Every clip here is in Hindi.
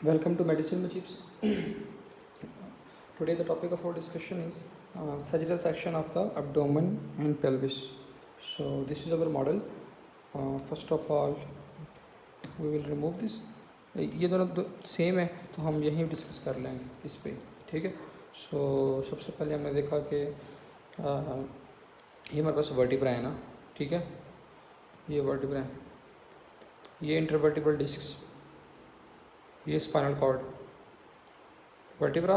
Welcome to Medicine Mujibs. Today the topic of our discussion is sagittal section of the abdomen and pelvis. So this is our model. First of all, we will remove this. ये दोनों सेम है तो हम यहीं डिस्कस कर लेंगे इस पे, ठीक है। सो सबसे पहले हमने देखा कि ये हमारे पास वर्टिब्रा है ना, ठीक है। ये वर्टिब्रा है, ये इंटरवर्टिब्रल डिस्क, ये spinal cord, vertebra,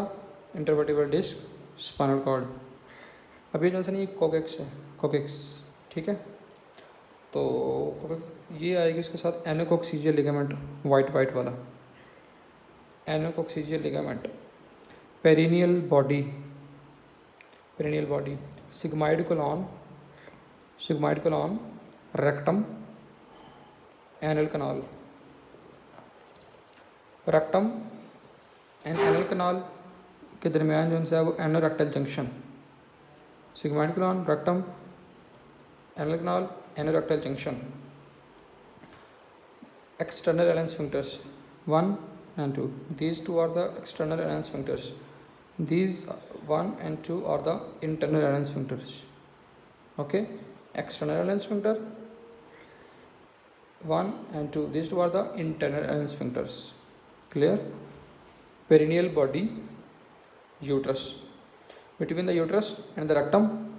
intervertebral disc, spinal cord. अब ये जो है ना ये कोकेक्स है, कोकेक्स, ठीक है। तो ये आएगी इसके साथ एनोकोक्सीजियल लिगामेंट, वाइट वाला anococcygeal ligament, perineal body, sigmoid colon, rectum, anal canal, rectum and anal canal के दरमियान जो है वो anorectal junction, sigmoid colon, rectum, anal canal, anorectal junction. External anal sphincters 1 and 2. These two are the external anal sphincters. These 1 and 2 are the internal anal sphincters. Okay, external anal sphincter 1 and 2. These two are the internal anal sphincters. Clear? Perineal body, uterus. Between the uterus and the rectum,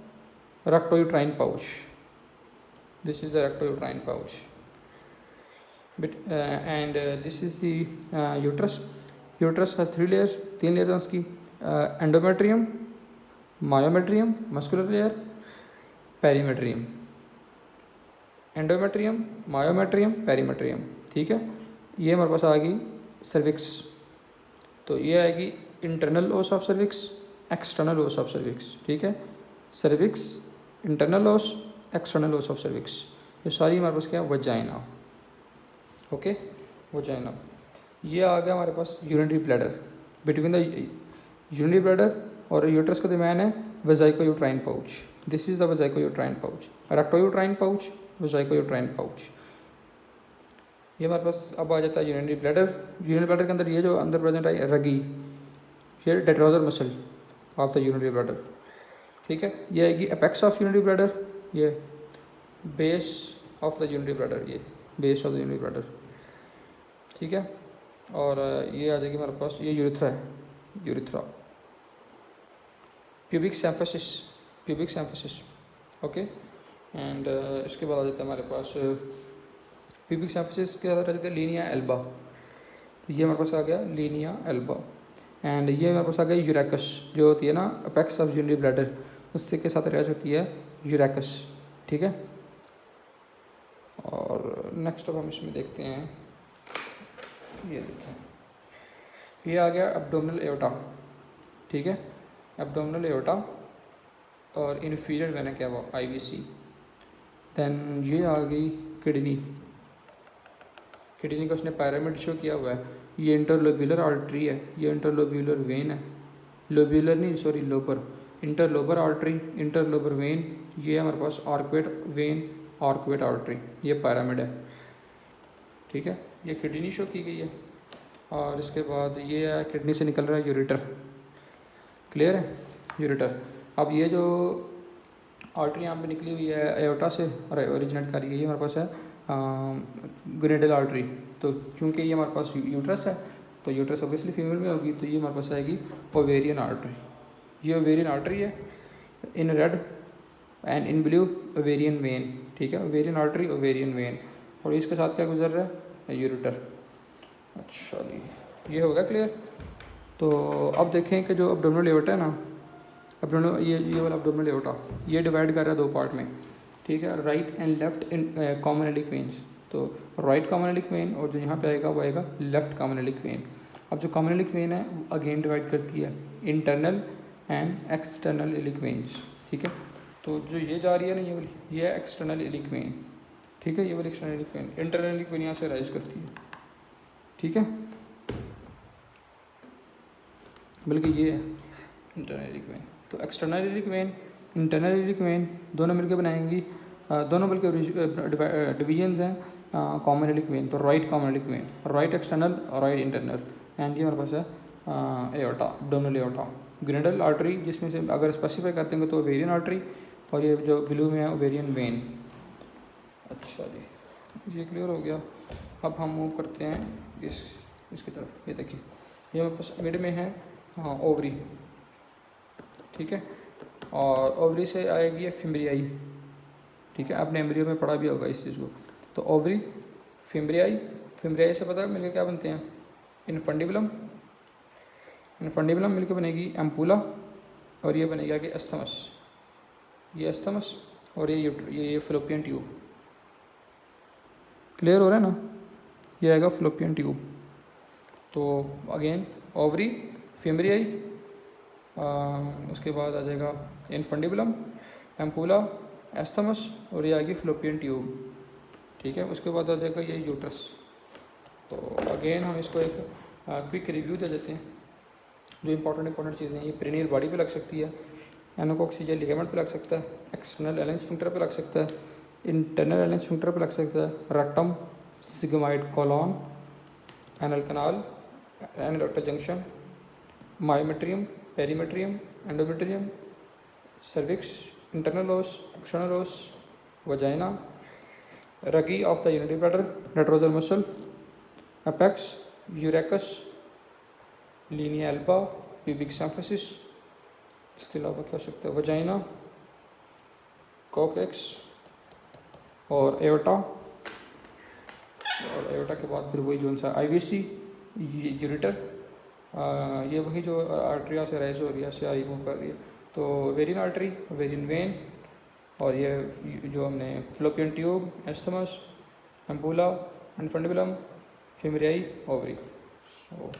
rectouterine pouch. This is the rectouterine pouch. This is the uterus. Uterus has 3 layers, 3 layers हैं उसकी, endometrium, myometrium, muscular layer, perimetrium, endometrium, myometrium, perimetrium, ठीक है। ये हमारे पास आ गई cervix, तो ये आएगी internal os of cervix, external os of cervix, ठीक है। cervix, internal os, external os of cervix, ये सारी हमारे पास क्या है, वजाइना, ओके, वजाइना। ये आ गया हमारे पास urinary bladder. Between the urinary bladder और यूट्रस के दरमियान है vesicouterine pouch. This is the vesicouterine pouch, rectouterine pouch, vesicouterine pouch. ये हमारे पास अब आ जाता है यूरिनरी ब्लैडर। यूरिनरी ब्लैडर के अंदर ये जो अंदर प्रेजेंट है रगी, ये detrusor muscle of the urinary bladder, ठीक है। ये आएगी एपेक्स ऑफ यूरिनरी ब्लैडर, ये base of the urinary bladder, ये base of the urinary bladder, ठीक है। और ये आ जाएगी हमारे पास, ये यूरिथ्रा है, urethra, pubic symphysis, okay. And इसके बाद आ जाता है हमारे पास प्यूबिक सिम्फिसिस के बाद आ जाता है लीनिया एल्बा। तो ये हमारे पास आ गया लीनिया एल्बा। एंड ये हमारे पास आ गया यूरेकस, जो होती है ना अपेक्स ऑफ यूरिनरी ब्लैडर, उससे के साथ अटैच होती है यूरेकस, ठीक है। और नेक्स्ट अब हम इसमें देखते हैं, ये देखें, ये आ गया एब्डोमिनल एओर्टा, ठीक है। एब्डोमिनल एओर्टा और inferior vena cava, IVC। Then ये आ गई किडनी, किडनी का उसने पैरामिड शो किया हुआ है। ये इंटरलोब्यूलर आर्टरी है, ये इंटरलोब्यूलर वेन है, लोब्यूलर नहीं sorry lobar, interlobar artery, interlobar vein. ये हमारे पास आर्कुएट वेन, आर्कुएट आर्टरी, ये पैरामिड है, ठीक है। ये किडनी शो की गई है। और इसके बाद ये है किडनी से निकल रहा है यूरेटर, क्लियर है, यूरेटर। अब ये जो आर्टरी यहाँ पे निकली हुई है एओर्टा से और ओरिजिनेट कर रही है, ये हमारे पास है ग्रेडल आर्टरी। तो चूँकि ये हमारे पास यूट्रस है तो यूट्रस ऑब्वियसली फीमेल में होगी, तो ये हमारे पास आएगी ओवेरियन आर्टरी। ये ओवेरियन आर्टरी है, in red and in blue ovarian when, ठीक है। ओवेरियन आर्टरी, ओवेरियन वेन, और इसके साथ क्या गुजर रहा है, यूरेटर। अच्छा जी, ये होगा क्लियर। तो अब देखें कि जो एब्डोमिनल एओर्टा है ना, एब्डोमिनल ये वाला एब्डोमिनल एओर्टा ये डिवाइड कर रहा है 2 पार्ट में, ठीक है, right and left in common iliac veins. तो राइट कॉमन इलिक वेन और जो यहाँ पे आएगा वो आएगा लेफ्ट कॉमन इलिक वेन। अब जो कॉमन इलिक वेन है वो अगेन डिवाइड करती है internal and external iliac veins, ठीक है। तो जो ये जा रही है ना ये वाली, ये है एक्सटर्नल इलिक वेन, ठीक है। ये वाली external iliac when, internal iliac when यहाँ से राइज करती है, ठीक है। बल्कि ये है इंटरनल इलिक वेन। तो external iliac when, internal iliac when दोनों मिलकर बनाएंगी, दोनों बल्कि डिवीजन्स हैं कॉमन इलिक वेन। तो right common iliac when, right external और राइट इंटरनल। एंड ये हमारे पास है एओर्टा, abdominal एओर्टा। ग्रेंडल आर्टरी जिसमें से अगर स्पेसिफाई करते हैं तो ओवेरियन आर्टरी, और ये जो ब्लू में है ओवेरियन वेन। अच्छा जी, ये क्लियर हो गया। अब हम मूव करते हैं इसकी तरफ। ये देखिए, ये हमारे पास मिड में है हाँ ओवरी, ठीक है, और ओवरी से आएगी फिम्ब्रियाई, ठीक है, आपने एम्ब्रियो में पढ़ा भी होगा इस चीज़ को। तो ओवरी, फिम्ब्रियाई, फिम्ब्रियाई से पता मिलकर क्या बनते हैं, इनफंडिबुलम, इनफंडिबुलम मिलकर बनेगी एम्पूला, और ये बनेगी आगे एस्थमस, ये एस्थमस, और ये फ्लोपियन ट्यूब। क्लियर हो रहा है ना, ये आएगा फ्लोपियन ट्यूब। तो अगेन ओवरी, फिम्ब्रियाई, उसके बाद आ जाएगा इनफंडिबुलम, एम्पूला, एस्थमस, और ये आएगी फ्लोपियन ट्यूब, ठीक है। उसके बाद आ जाएगा ये यूट्रस। तो अगेन हम इसको एक क्विक रिव्यू दे देते हैं। जो इंपॉर्टेंट चीज़ें हैं, ये पेरिनियल बॉडी पे लग सकती है, एनोकॉक्सियल लिगामेंट पे लग सकता है, एक्सटर्नल एलन स्फिंक्टर पे लग सकता है, इंटरनल एलन स्फिंक्टर पे लग सकता है, rectum, sigmoid colon, anal canal, anal junction, myometrium, perimetrium, endometrium, cervix, internal os, external os, vagina, ragi of the urinary bladder, lateral muscle, apex, urachus, linea alba, pubic symphysis। इसके अलावा क्या हो सकता है, वजाइना, कॉक्स और एओर्टा, और एओर्टा के बाद फिर वही जो सा आईवीसी, यूरेटर, ये वही जो आर्टरिया से राइज हो रही है, से रिमूव कर रही है। तो वेरिन आर्टरी, वेरिन वेन, और ये जो हमने fallopian tube, isthmus, ampulla, infundibulum, fimbriae, ovary. So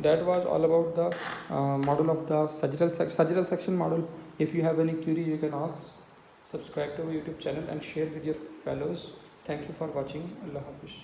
that was all about the model of the sagittal section model. If you have any query, you can ask. Subscribe to our YouTube channel and share with your fellows. Thank you for watching. Allah Hafiz.